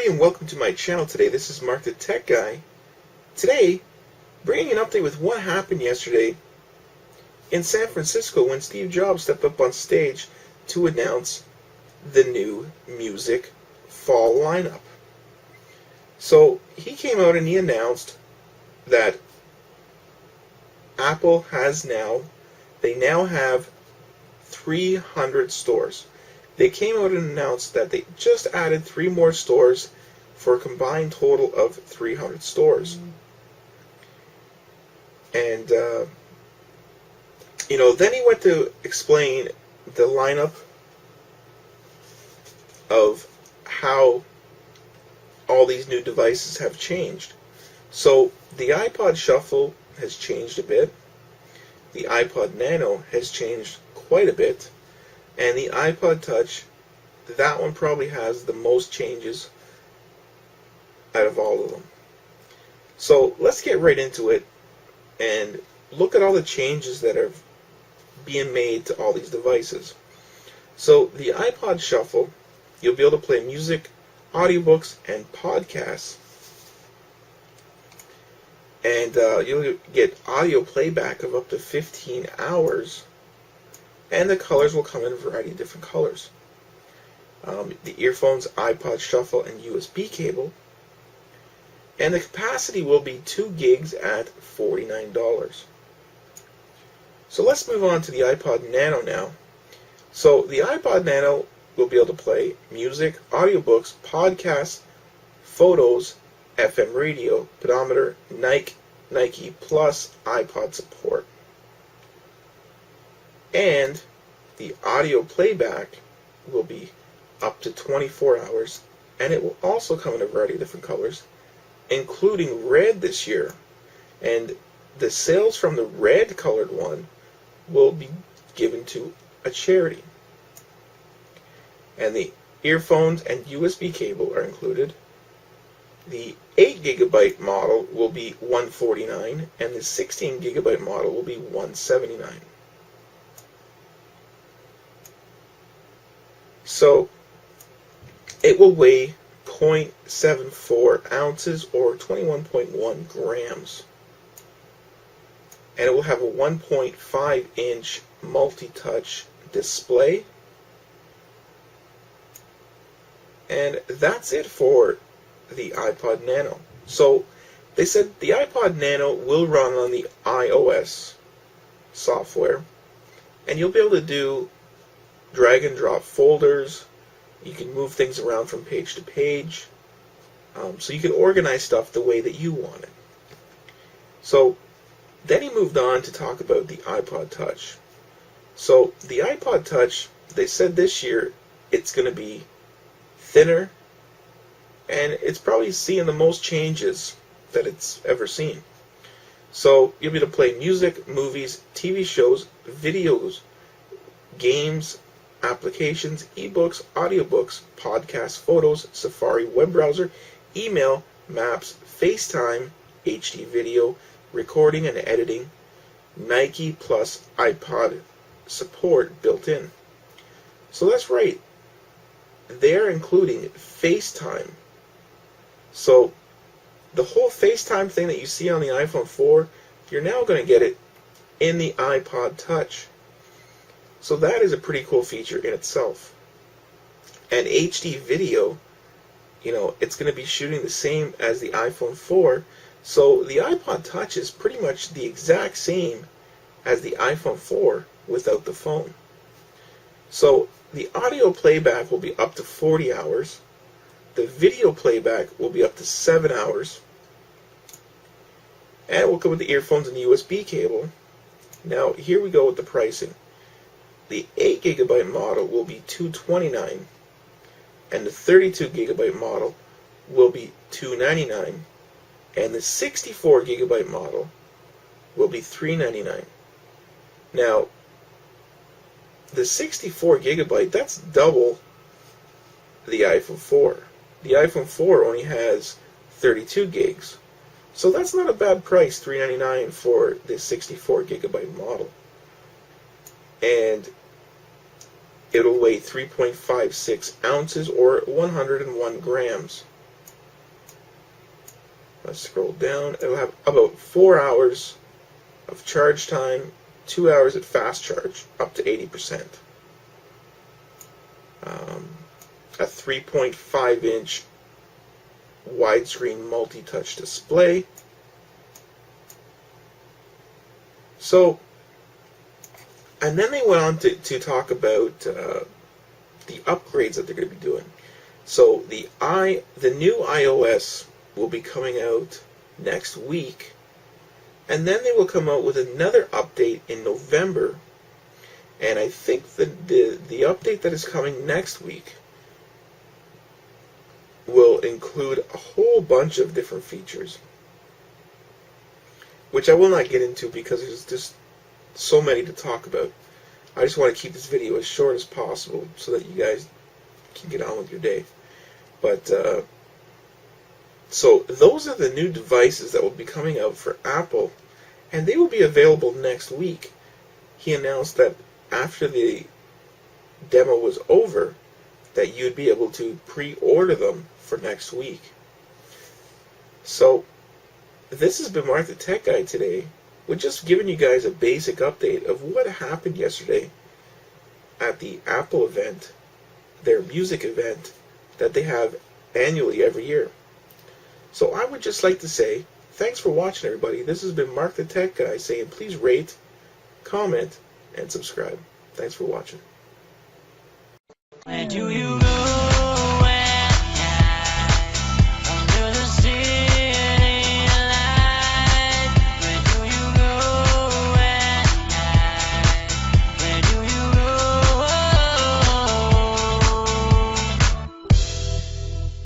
everybody, and welcome to my channel today. This is Mark the Tech Guy. Today, bringing an update with what happened yesterday in San Francisco when Steve Jobs stepped up on stage to announce the new music fall lineup. So he came out and he announced that Apple they now have 300 stores. They came out and announced that they just added 3 more stores for a combined total of 300 stores. And, then he went to explain the lineup of how all these new devices have changed. So the iPod Shuffle has changed a bit. The iPod Nano has changed quite a bit. And the iPod Touch, that one probably has the most changes out of all of them. So let's get right into it and look at all the changes that are being made to all these devices. So the iPod Shuffle, you'll be able to play music, audiobooks, and podcasts. And you'll get audio playback of up to 15 hours. And the colors will come in a variety of different colors. The earphones, iPod Shuffle, and USB cable. And the capacity will be 2 gigs at $49. So let's move on to the iPod Nano now. So the iPod Nano will be able to play music, audiobooks, podcasts, photos, FM radio, pedometer, Nike Plus iPod support. And the audio playback will be up to 24 hours, and it will also come in a variety of different colors, including red this year. And the sales from the red colored one will be given to a charity. And the earphones and USB cable are included. The 8 gigabyte model will be $149, and the 16 gigabyte model will be $179. So it will weigh 0.74 ounces or 21.1 grams. And it will have a 1.5 inch multi-touch display. And that's it for the iPod Nano. So they said the iPod Nano will run on the iOS software, and you'll be able to do drag and drop folders. You can move things around from page to page, so you can organize stuff the way that you want it. So then he moved on to talk about the iPod Touch. So the iPod Touch, they said this year it's going to be thinner, and it's probably seeing the most changes that it's ever seen. So you'll be able to play music, movies, TV shows, videos, games, applications, ebooks, audiobooks, podcasts, photos, Safari web browser, email, maps, FaceTime, HD video, recording and editing, Nike Plus iPod support built in. So that's right, they're including FaceTime. So the whole FaceTime thing that you see on the iPhone 4, you're now going to get it in the iPod Touch. So that is a pretty cool feature in itself. And HD video, it's going to be shooting the same as the iPhone 4. So the iPod Touch is pretty much the exact same as the iPhone 4 without the phone. So the audio playback will be up to 40 hours. The video playback will be up to 7 hours. And it will come with the earphones and the USB cable. Now, here we go with the pricing. The 8 gigabyte model will be $229, and the 32 gigabyte model will be $299, and the 64 gigabyte model will be $399. Now, the 64 gigabyte, that's double the iPhone 4. The iPhone 4 only has 32 gigs, so that's not a bad price, $399 for the 64 gigabyte model. And it'll weigh 3.56 ounces or 101 grams. Let's scroll down. It'll have about 4 hours of charge time, 2 hours at fast charge, up to 80%. A 3.5-inch widescreen multi-touch display. So, and then they went on to talk about the upgrades that they're going to be doing. So the new iOS will be coming out next week, and then they will come out with another update in November. And I think the update that is coming next week will include a whole bunch of different features, which I will not get into because there's just so many to talk about. I just want to keep this video as short as possible so that you guys can get on with your day. But so those are the new devices that will be coming out for Apple, and they will be available next week. He announced that after the demo was over, that you'd be able to pre-order them for next week. So this has been Mark the Tech Guy today. We're just giving you guys a basic update of what happened yesterday at the Apple event, their music event that they have annually every year. So I would just like to say, thanks for watching, everybody. This has been Mark the Tech Guy saying please rate, comment, and subscribe. Thanks for watching. Where do you go?